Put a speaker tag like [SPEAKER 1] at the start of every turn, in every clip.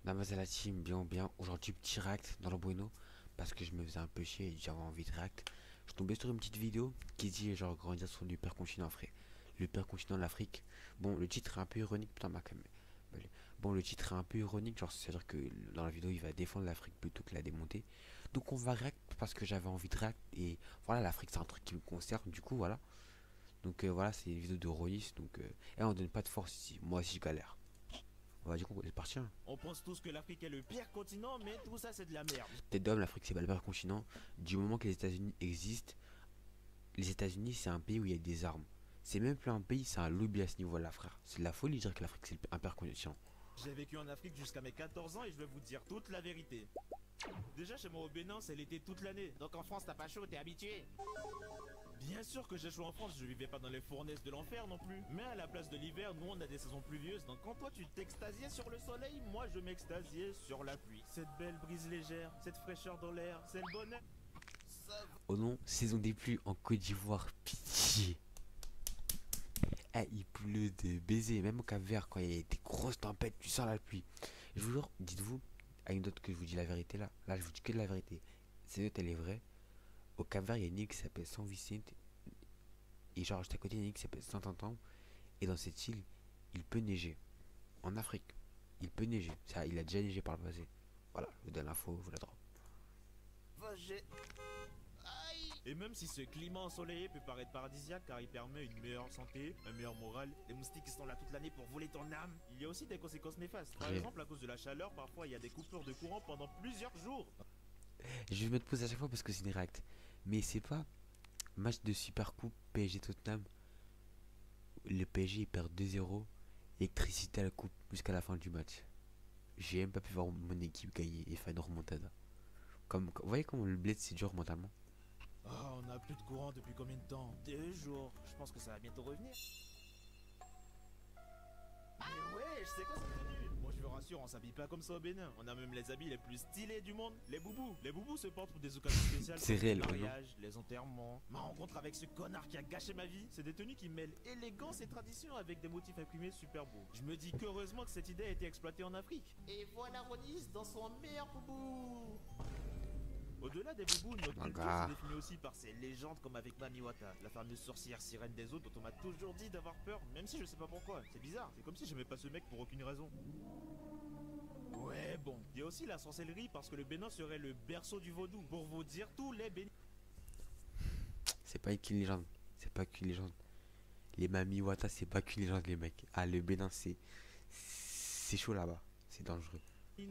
[SPEAKER 1] Namaste à la team, bien ou bien. Aujourd'hui, petit react dans le bueno parce que je me faisais un peu chier et j'avais envie de react. Je suis tombé sur une petite vidéo qui dit genre grandir sur l'hypercontinent africain. L'hypercontinent de l'Afrique. Bon, le titre est un peu ironique, putain, ma cam. Bon, le titre est un peu ironique, genre c'est-à-dire que dans la vidéo il va défendre l'Afrique plutôt que la démonter. Donc on va react parce que j'avais envie de react et voilà, l'Afrique c'est un truc qui me concerne, du coup voilà. Donc voilà, c'est une vidéo de Royce, donc et on donne pas de force ici. Moi aussi je galère. On va dire qu'on est parti, hein.
[SPEAKER 2] On pense tous que l'Afrique est le pire continent, mais tout ça c'est de la merde.
[SPEAKER 1] Tête d'homme, l'Afrique c'est pas le meilleur continent. Du moment que les États-Unis existent, les États-Unis c'est un pays où il y a des armes. C'est même plus un pays, c'est un lobby à ce niveau-là, frère. C'est de la folie de dire que l'Afrique c'est un pire continent.
[SPEAKER 2] J'ai vécu en Afrique jusqu'à mes 14 ans et je vais vous dire toute la vérité. Déjà chez moi au Bénin, c'est l'été toute l'année. Donc en France, t'as pas chaud, t'es habitué. Bien sûr que j'ai chaud en France, je vivais pas dans les fournaises de l'enfer non plus. Mais à la place de l'hiver, nous on a des saisons pluvieuses. Donc quand toi tu t'extasiais sur le soleil, moi je m'extasiais sur la pluie. Cette belle brise légère, cette fraîcheur dans l'air, c'est le bonheur.
[SPEAKER 1] Oh non, saison des pluies en Côte d'Ivoire, pitié. Eh, il pleut de baiser, même au Cap-Vert, quand il y a des grosses tempêtes, tu sens la pluie. Je vous jure, dites-vous, à une autre que je vous dis la vérité là. Là, je vous dis que de la vérité. Cette note, elle est vraie. Au Cap-Vert, il y a une île qui s'appelle San Vicente. Et genre, juste à côté, il y a une île qui s'appelle Saint-Antoine. Et dans cette île, il peut neiger. En Afrique, il peut neiger. Ça, il a déjà neigé par le passé. Voilà, je vous donne l'info, je vous la drop.
[SPEAKER 2] Et même si ce climat ensoleillé peut paraître paradisiaque car il permet une meilleure santé, un meilleur moral, les moustiques qui sont là toute l'année pour voler ton âme, il y a aussi des conséquences néfastes. Par
[SPEAKER 1] Réel.
[SPEAKER 2] exemple, à cause de la chaleur, parfois il y a des coupures de courant pendant plusieurs jours.
[SPEAKER 1] Je vais me pause à chaque fois parce que c'est une réact. Mais c'est pas match de super coupe PSG Tottenham. Le PSG il perd 2-0. Électricité à la coupe jusqu'à la fin du match. J'ai même pas pu voir mon équipe gagner et faire une remontada. Vous voyez comment le bled c'est dur mentalement.
[SPEAKER 2] Oh, on a plus de courant depuis combien de temps? 2 jours. Je pense que ça va bientôt revenir. Mais ouais, je sais quoi cette tenue. Moi je vous rassure, on s'habille pas comme ça au Bénin. On a même les habits les plus stylés du monde. Les boubous. Les boubous se portent pour des occasions spéciales
[SPEAKER 1] C'est
[SPEAKER 2] comme les
[SPEAKER 1] réel, ouais, non?
[SPEAKER 2] mariages, les enterrements. Ma rencontre avec ce connard qui a gâché ma vie, c'est des tenues qui mêlent élégance et tradition avec des motifs imprimés super beaux. Je me dis qu'heureusement que cette idée a été exploitée en Afrique. Et voilà Ronis dans son meilleur boubou. Au-delà des boubous, notre
[SPEAKER 1] Mon
[SPEAKER 2] culture
[SPEAKER 1] gars.
[SPEAKER 2] se définit aussi par ses légendes comme avec Mami Wata, la fameuse sorcière sirène des eaux dont on m'a toujours dit d'avoir peur, même si je sais pas pourquoi. C'est bizarre, c'est comme si j'aimais pas ce mec pour aucune raison. Ouais, bon. Il y a aussi la sorcellerie parce que le Bénin serait le berceau du vaudou. Pour vous dire, tous les Béninois.
[SPEAKER 1] C'est pas qu'une légende. C'est pas qu'une légende. Les Mami Wata c'est pas qu'une légende les mecs. Ah le Bénin c'est chaud là-bas. C'est dangereux.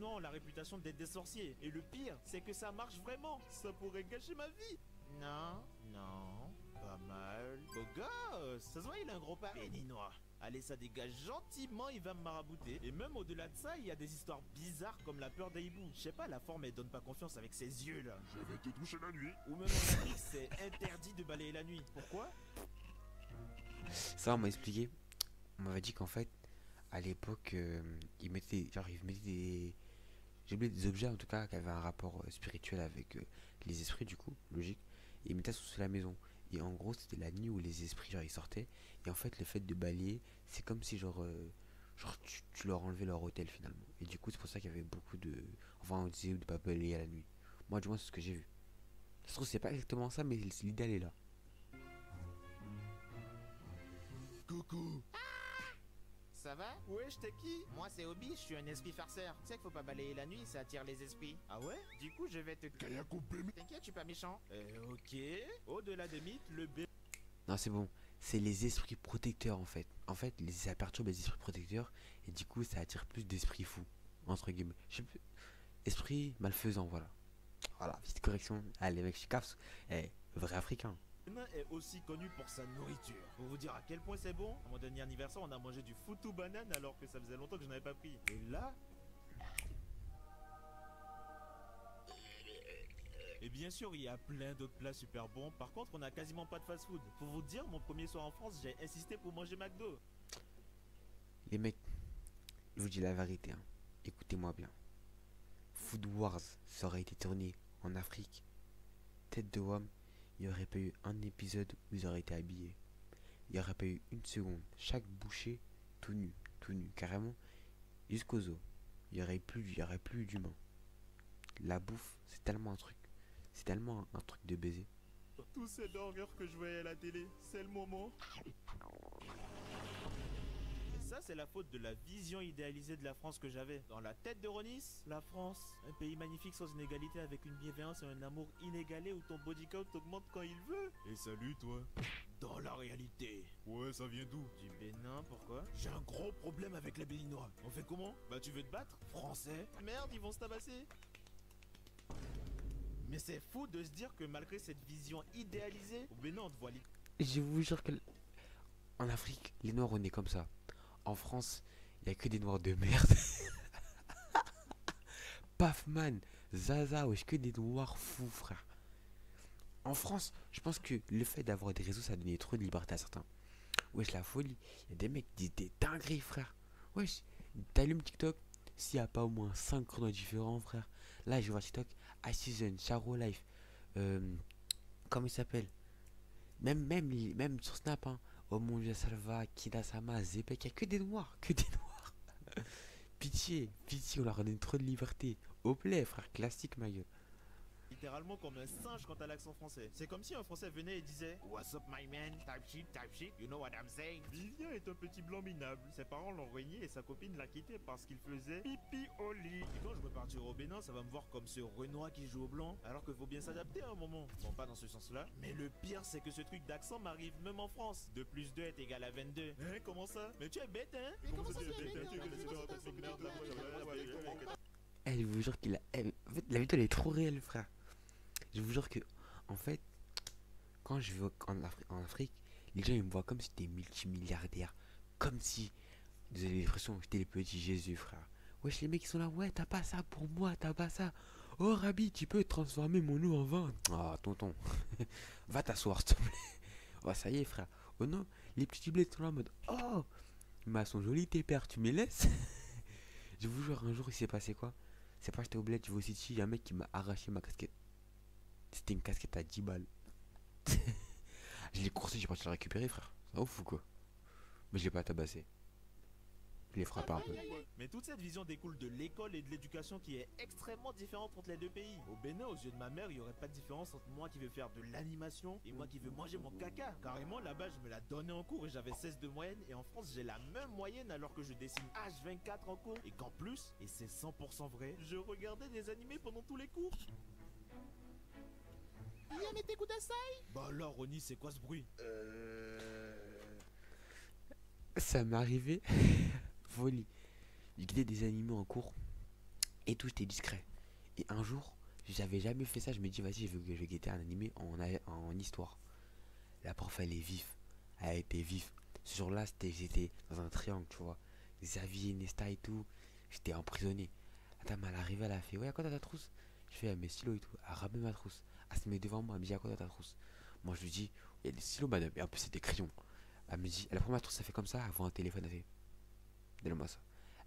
[SPEAKER 2] Ont la réputation d'être des sorciers. Et le pire, c'est que ça marche vraiment. Ça pourrait gâcher ma vie. Non, non, pas mal. Beau gosse, ça se voit, il a un gros pas. Béninois. Allez, ça dégage gentiment, il va me marabouter. Et même au-delà de ça, il y a des histoires bizarres comme la peur des hiboux. Je sais pas, la forme elle donne pas confiance avec ses yeux là.
[SPEAKER 3] Je vais te toucher la nuit.
[SPEAKER 2] Ou même en Afrique, c'est interdit de balayer la nuit. Pourquoi?
[SPEAKER 1] Ça on m'a expliqué. On m'avait dit qu'en fait, à l'époque, ils mettaient des. J'ai oublié des objets en tout cas qui avaient un rapport spirituel avec les esprits du coup, logique. Et ils mettaient ça sous la maison. Et en gros c'était la nuit où les esprits genre ils sortaient. Et en fait le fait de balayer, c'est comme si genre tu leur enlevais leur hôtel finalement. Et du coup c'est pour ça qu'il y avait beaucoup de. Enfin on disait de pas balayer à la nuit. Moi du moins c'est ce que j'ai vu. Ça se trouve c'est pas exactement ça mais l'idéal est là.
[SPEAKER 3] Coucou.
[SPEAKER 4] Ça va?
[SPEAKER 2] Ouais, j'étais qui?
[SPEAKER 4] Moi c'est Obi, je suis un esprit farceur. Tu sais qu'il faut pas balayer la nuit, ça attire les esprits.
[SPEAKER 2] Ah ouais?
[SPEAKER 4] Du coup, je vais te...
[SPEAKER 3] Kaya coupé, mais
[SPEAKER 4] T'inquiète, je suis pas méchant.
[SPEAKER 2] Ok. Au-delà des mythes, le B.
[SPEAKER 1] Non c'est bon. C'est les esprits protecteurs en fait. En fait ça perturbe les esprits protecteurs. Et du coup ça attire plus d'esprits fous. Entre guillemets. Je sais plus. Esprit malfaisant voilà. Voilà, petite correction. Ah, les mecs, je capte. Eh, vrai africain.
[SPEAKER 2] Bénin est aussi connu pour sa nourriture. Pour vous dire à quel point c'est bon, à mon dernier anniversaire, on a mangé du foutou banane alors que ça faisait longtemps que je n'avais pas pris. Et là. Et bien sûr, il y a plein d'autres plats super bons. Par contre, on a quasiment pas de fast-food. Pour vous dire, mon premier soir en France, j'ai insisté pour manger McDo.
[SPEAKER 1] Les mecs, je vous dis la vérité. Hein. Écoutez-moi bien. Food Wars, ça aurait été tourné en Afrique. Tête de Wam, il n'y aurait pas eu un épisode où ils auraient été habillés. Il n'y aurait pas eu une seconde. Chaque boucher, tout nu, carrément, jusqu'aux os. il y aurait plus d'humains. La bouffe, c'est tellement un truc de baiser.
[SPEAKER 2] Tous ces burgers que je voyais à la télé, c'est le moment. Et ça, c'est la faute de la vision idéalisée de la France que j'avais. Dans la tête de Ronis, la France, un pays magnifique sans inégalité avec une bienveillance et un amour inégalé où ton body count augmente quand il veut.
[SPEAKER 3] Et salut, toi.
[SPEAKER 2] Dans la réalité.
[SPEAKER 3] Ouais, ça vient d'où?
[SPEAKER 2] Du Bénin, pourquoi? J'ai un gros problème avec les Béninois. On fait comment? Bah tu veux te battre? Français? Merde, ils vont se tabasser. Mais c'est fou de se dire que malgré cette vision idéalisée, au Bénin on te voit
[SPEAKER 1] Je vous jure que en Afrique, les noirs on est comme ça. En France, il y a que des noirs de merde. Pafman, Zaza, wesh, que des noirs fous, frère. En France, je pense que le fait d'avoir des réseaux, ça a donné trop de liberté à certains. Wesh, la folie. Il y a des mecs qui disent des dingueries, frère. Wesh, t'allumes TikTok, s'il n'y a pas au moins 5 chronos différents, frère. Là, je vois TikTok, Season, Charo Life, comment il s'appelle? Même sur Snap, hein. Oh mon dieu, Salva, Kida Sama, Zepek, il n'y a que des noirs, que des noirs. Pitié, pitié, on leur donne trop de liberté. Au play, frère, classique, ma gueule.
[SPEAKER 2] littéralement comme un singe quand t'as l'accent français. C'est comme si un français venait et disait What's up my man, type shit, you know what I'm saying. Vivien est un petit blanc minable. Ses parents l'ont renié et sa copine l'a quitté parce qu'il faisait pipi au lit. Et quand je me partirai au Bénin, ça va me voir comme ce Renoir qui joue au blanc. Alors qu'il faut bien s'adapter à un moment. Bon, pas dans ce sens-là. Mais le pire, c'est que ce truc d'accent m'arrive même en France. 2 plus 2 est égal à 22. Hein, comment ça? Mais tu es bête, hein?
[SPEAKER 3] Mais comment ça, tu es bête, hein?
[SPEAKER 1] Je vous jure qu'il a. En fait, la vidéo elle est trop réelle, frère. Je vous jure que, en fait, quand je vais en Afrique, les gens ils me voient comme si j'étais multimilliardaire. Comme si, désolé l'expression, j'étais le petit Jésus, frère. Wesh, les mecs ils sont là, ouais, t'as pas ça pour moi, t'as pas ça. Oh, Rabbi, tu peux transformer mon eau en vin. Ah, tonton, va t'asseoir, s'il te plaît. Oh, ça y est, frère. Oh non, les petits blés sont là en mode, oh, mais elles sont jolies tes pères, tu me les laisses? Je vous jure, un jour il s'est passé quoi? C'est pas, j'étais au bled, je vais au City, il y a un mec qui m'a arraché ma casquette. C'était une casquette à 10 balles. Je l'ai coursé, j'ai parti la récupérer, frère. C'est ouf ou quoi? Mais je l'ai pas tabassé. Je l'ai frappé un peu.
[SPEAKER 2] Mais toute cette vision découle de l'école et de l'éducation qui est extrêmement différente entre les deux pays. Au Bénin, aux yeux de ma mère, il n'y aurait pas de différence entre moi qui veux faire de l'animation et moi qui veux manger mon caca. Carrément, là-bas, je me la donnais en cours et j'avais 16 de moyenne. Et en France, j'ai la même moyenne alors que je dessine H24 en cours. Et qu'en plus, et c'est 100% vrai, je regardais des animés pendant tous les cours. Bah alors, Ronnie, c'est quoi ce bruit?
[SPEAKER 1] Ça m'est arrivé. Folie. J'ai guidé des animaux en cours. Et tout, j'étais discret. Et un jour, j'avais jamais fait ça. Je me dis, vas-y, je vais guetter un animé en histoire. La prof, elle est vive. Elle a été vive. Ce jour-là, j'étais dans un triangle, tu vois. Xavier, Nesta et tout. J'étais emprisonné. La dame, elle est arrivée, elle a fait, ouais, à quoi t'as ta trousse? Je fais, mes stylos et tout. Elle ramène ma trousse. Elle se met devant moi, elle me dit, à quoi t'as ta trousse? Moi, je lui dis, il y a des stylos, madame. Et en plus, c'est des crayons. Elle me dit, elle prend ma trousse, ça fait comme ça. Elle voit un téléphone, elle fait, donne-moi ça.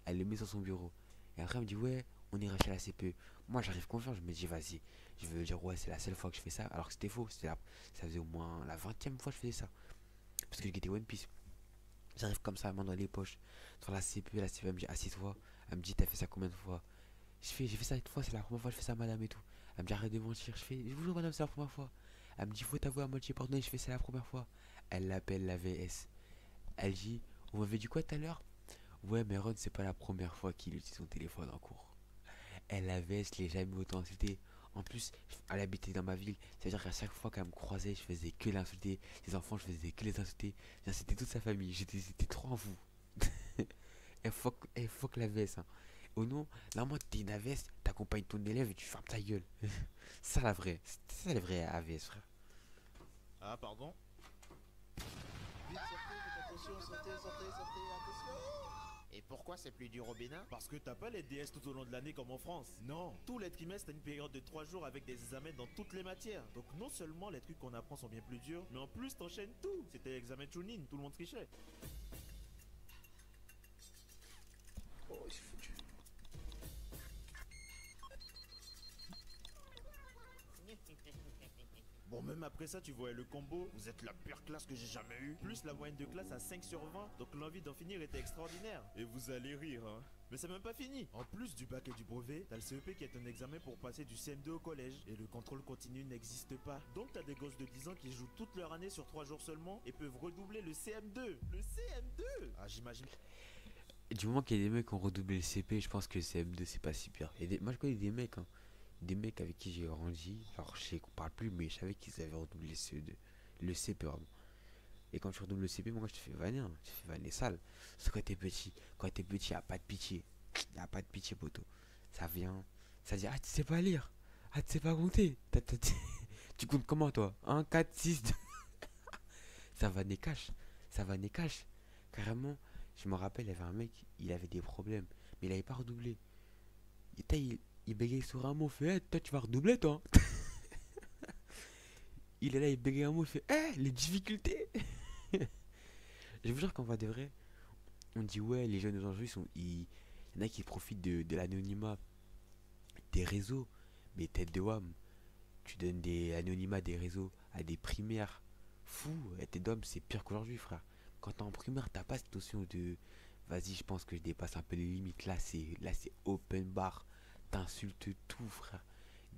[SPEAKER 1] Elle le met sur son bureau. Et après, elle me dit, ouais, on ira chez la CPE. Moi, j'arrive confiant, je me dis, vas-y. Je veux dire, ouais, c'est la seule fois que je fais ça. Alors que c'était faux. Ça faisait au moins la 20e fois que je faisais ça. Parce que je guettais One Piece. J'arrive comme ça, main dans les poches. Sur la CPE, la CPE, elle me dit, assieds-toi. Elle me dit, t'as fait ça combien de fois? J'ai fait ça une fois, c'est la première fois que je fais ça, madame et tout. Elle me dit, arrête de mentir. Je fais, je vous jure, madame, c'est la première fois. Elle me dit, faut t'avouer à moitié pardonné. Je fais, c'est la première fois. Elle l'appelle la VS. Elle dit, on m'avait dit quoi tout à l'heure? Ouais, mais Ron, c'est pas la première fois qu'il utilise son téléphone en cours. Elle la VS, je l'ai jamais autant insulté. En plus, elle habitait dans ma ville. C'est-à-dire qu'à chaque fois qu'elle me croisait, je faisais que l'insulter. Les enfants, je faisais que les insulter. C'était toute sa famille. J'étais trop en vous. Elle faut que la VS. Hein. Oh non, là, moi, t'es une AVS, t'accompagnes ton élève et tu fermes ta gueule. Ça, la vraie. C'est ça, la vraie AVS, frère.
[SPEAKER 2] Ah, pardon?
[SPEAKER 4] Vite, sortez, attention, Et pourquoi c'est plus dur au Bénin?
[SPEAKER 2] Parce que t'as pas les DS tout au long de l'année comme en France. Non, tout les trimestres t'as une période de 3 jours avec des examens dans toutes les matières. Donc non seulement les trucs qu'on apprend sont bien plus durs, mais en plus t'enchaînes tout. C'était l'examen Chunin, tout le monde trichait.
[SPEAKER 1] Oh, c'est foutu.
[SPEAKER 2] Bon, mais Même après ça, tu voyais le combo. Vous êtes la pire classe que j'ai jamais eue. Plus la moyenne de classe à 5 sur 20. Donc l'envie d'en finir était extraordinaire. Et vous allez rire, hein. Mais c'est même pas fini. En plus du bac et du brevet, t'as le CEP qui est un examen pour passer du CM2 au collège. Et le contrôle continu n'existe pas. Donc t'as des gosses de 10 ans qui jouent toute leur année sur 3 jours seulement et peuvent redoubler le CM2. Le CM2. Ah, j'imagine.
[SPEAKER 1] Et du moment qu'il y a des mecs qui ont redoublé le CP, je pense que le CM2 c'est pas si pire. Moi je connais des mecs, hein, des mecs avec qui j'ai grandi. Alors je sais qu'on parle plus, mais je savais qu'ils avaient redoublé le CE2, le CP, pardon. Et quand tu redoubles le CP, moi je te fais vanner, hein, je te fais vanner sale. Parce que quand t'es petit, y a pas de pitié. Y a pas de pitié, poteau. Ça vient, ça dit, ah tu sais pas lire, ah tu sais pas compter. Tu comptes comment toi? 1, 4, 6, 2. Ça va des cash, ça va des cash. Carrément, je me rappelle, il y avait un mec, il avait des problèmes, mais il avait pas redoublé. Il bégayait sur un mot, il fait, toi tu vas redoubler toi. Il est là, il bégaye un mot, il fait, les difficultés. Je vous jure qu'en vrai de vrai, on dit ouais, les jeunes aujourd'hui, il y en a qui profitent de l'anonymat des réseaux, mais tête de wam, tu donnes des anonymats des réseaux à des primaires fous, et tête d'homme, c'est pire qu'aujourd'hui, frère. Quand t'es en primaire, t'as pas cette notion de vas-y, je pense que je dépasse un peu les limites. Là c'est open bar, t'insultes tout, frère.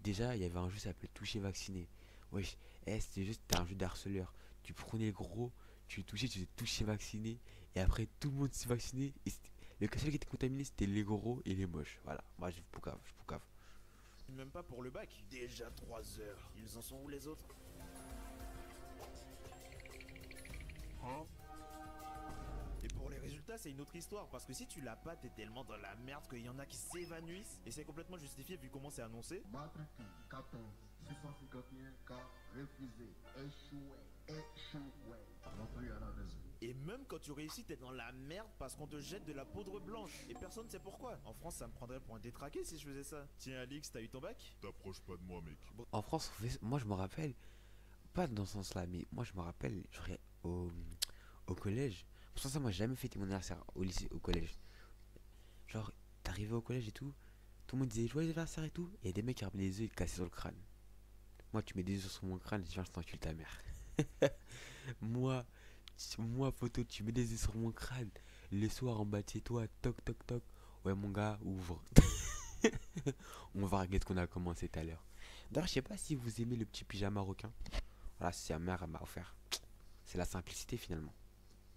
[SPEAKER 1] Déjà, il y avait un jeu qui s'appelait Toucher Vacciné. Wesh, c'était un jeu d'harceleur. Tu prenais le gros, tu le touchais, tu te touchais vacciné, et après tout le monde s'est vacciné. Et le seul qui était contaminé, c'était les gros et les moches. Voilà, moi je poucave, je poucave.
[SPEAKER 2] Même pas pour le bac. Déjà 3 heures. Ils en sont où les autres?
[SPEAKER 3] Hein?
[SPEAKER 2] Et pour les résultats, c'est une autre histoire. Parce que si tu l'as pas, t'es tellement dans la merde qu'il y en a qui s'évanouissent. Et c'est complètement justifié vu comment c'est annoncé.
[SPEAKER 5] Matricule 14, 651 cas refusé, échoué. L'entrée à la maison.
[SPEAKER 2] Et même quand tu réussis, t'es dans la merde parce qu'on te jette de la poudre blanche. Et personne sait pourquoi. En France, ça me prendrait pour un détraqué si je faisais ça. Tiens, Alix, t'as eu ton bac?
[SPEAKER 3] T'approches pas de moi, mec.
[SPEAKER 1] En France, moi je me rappelle, pas dans ce sens-là, mais moi je me rappelle, au collège. Pour ça, moi j'ai jamais fêté mon anniversaire au lycée, au collège. Genre, t'arrivais au collège et tout le monde disait joyeux anniversaire et tout, et il y a des mecs qui ramenaient des œufs et te cassaient sur le crâne. Moi, tu mets des œufs sur mon crâne, je viens, je t'encule ta mère. moi, photo, tu mets des œufs sur mon crâne. Le soir en bas de chez toi, toc toc toc. Ouais, mon gars, ouvre. On va regarder ce qu'on a commencé tout à l'heure. D'ailleurs, je sais pas si vous aimez le petit pyjama marocain. Voilà, c'est sa mère, elle m'a offert. C'est la simplicité finalement.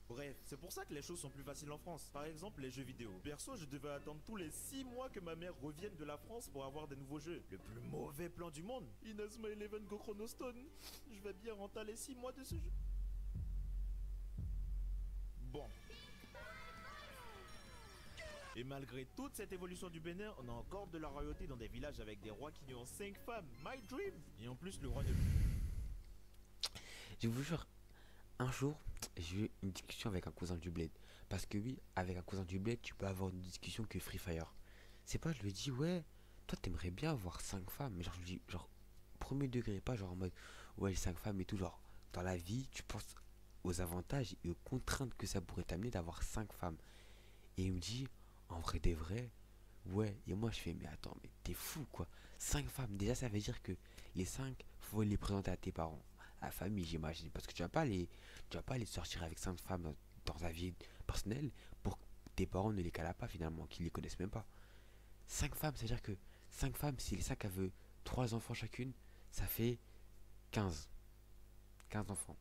[SPEAKER 2] Bref, c'est pour ça que les choses sont plus faciles en France. Par exemple, les jeux vidéo. Perso, je devais attendre tous les 6 mois que ma mère revienne de la France pour avoir des nouveaux jeux. Le plus mauvais plan du monde. Inazuma Eleven Go Chronostone. Je vais bien rentaler 6 mois de ce jeu. Bon. Et malgré toute cette évolution du Bénin, on a encore de la royauté dans des villages avec des rois qui ont 5 femmes. My dream. Et en plus, le roi de...
[SPEAKER 1] Je vous jure, un jour, j'ai eu une discussion avec un cousin du bled. Parce que oui, avec un cousin du bled, tu peux avoir une discussion que Free Fire. C'est pas, je lui ai dit, ouais, toi t'aimerais bien avoir 5 femmes. Mais genre, je lui dis, genre, premier degré, pas genre en mode, ouais, j'ai 5 femmes et tout. Genre, dans la vie, tu penses aux avantages et aux contraintes que ça pourrait t'amener d'avoir 5 femmes. Et il me dit, en vrai des vrais, ouais. Et moi, je fais, mais attends, mais t'es fou quoi. 5 femmes, déjà, ça veut dire que les 5, faut les présenter à tes parents. À la famille, j'imagine. Parce que tu vas pas les sortir avec 5 femmes dans ta vie personnelle pour que tes parents ne les calent pas finalement, qu'ils les connaissent même pas. 5 femmes, c'est-à-dire que 5 femmes, si les 5 avaient 3 enfants chacune, ça fait 15. 15 enfants.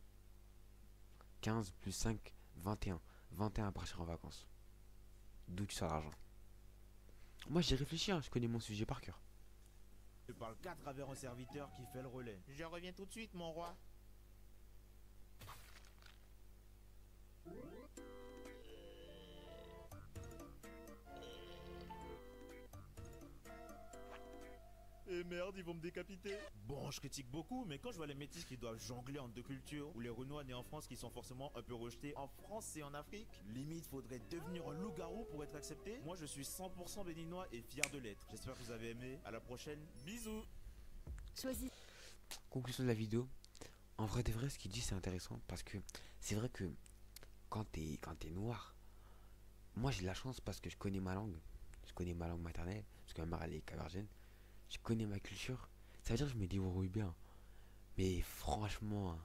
[SPEAKER 1] 15 plus 5, 21. 21 à partir en vacances. D'où tu sors l'argent? Moi j'ai réfléchi, hein, je connais mon sujet par cœur.
[SPEAKER 2] Je parle qu'à travers un serviteur qui fait le relais.
[SPEAKER 4] Je reviens tout de suite, mon roi.
[SPEAKER 2] Et merde, ils vont me décapiter. Bon, je critique beaucoup, mais quand je vois les métis qui doivent jongler entre deux cultures, ou les Renois nés en France qui sont forcément un peu rejetés en France et en Afrique, limite faudrait devenir un loup-garou pour être accepté. Moi, je suis 100% béninois et fier de l'être. J'espère que vous avez aimé. À la prochaine. Bisous.
[SPEAKER 6] Choisis.
[SPEAKER 1] Conclusion de la vidéo. En vrai de vrai, ce qu'il dit c'est intéressant parce que c'est vrai que quand t'es noir, moi j'ai de la chance parce que je connais ma langue. Je connais ma langue maternelle, parce que ma mère elle est capverdienne. Je connais ma culture. Ça veut dire que je me débrouille bien. Mais franchement,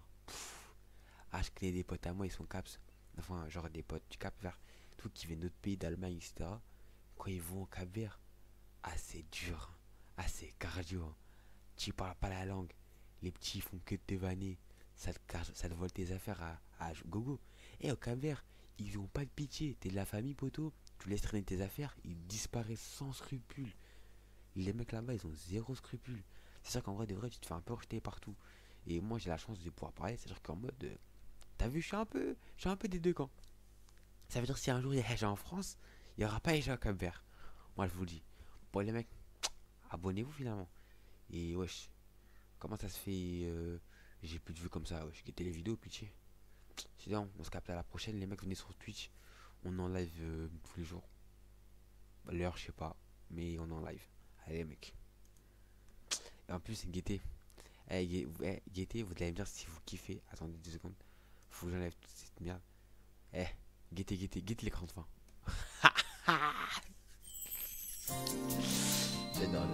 [SPEAKER 1] hein, je connais des potes à moi, ils sont caps. Enfin, genre des potes du Cap Vert, tout qui viennent d'autres pays, d'Allemagne, etc. Quand ils vont au Cap Vert, c'est dur, hein. C'est cardio, hein. Tu parles pas la langue. Les petits font que te vanner. Ça te vole tes affaires à gogo. Et au Cap Vert, ils ont pas de pitié. T'es de la famille, poteau. Tu laisses traîner tes affaires, ils disparaissent sans scrupule. Les mecs là-bas, ils ont zéro scrupule. C'est sûr qu'en vrai, de vrai, tu te fais un peu rejeter partout. Et moi, j'ai la chance de pouvoir parler. C'est-à-dire qu'en mode, t'as vu, je suis un peu des deux camps. Ça veut dire que si un jour il y a Eja en France, il n'y aura pas Eja au Cap Vert. Moi, je vous le dis. Bon, les mecs, abonnez-vous finalement. Et wesh, comment ça se fait j'ai plus de vues comme ça, wesh. Guettez les vidéos, pitié. Sinon, on se capte à la prochaine. Les mecs, venez sur Twitch. On est en live tous les jours. Bah, l'heure, je sais pas. Mais on est en live. Allez, mec. Et en plus, Guetté. Guetté, vous allez me dire si vous kiffez. Attendez 2 secondes. Faut que j'enlève toute cette merde. Guetté l'écran de fin. J'adore.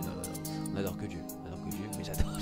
[SPEAKER 1] On adore que Dieu, mais j'adore.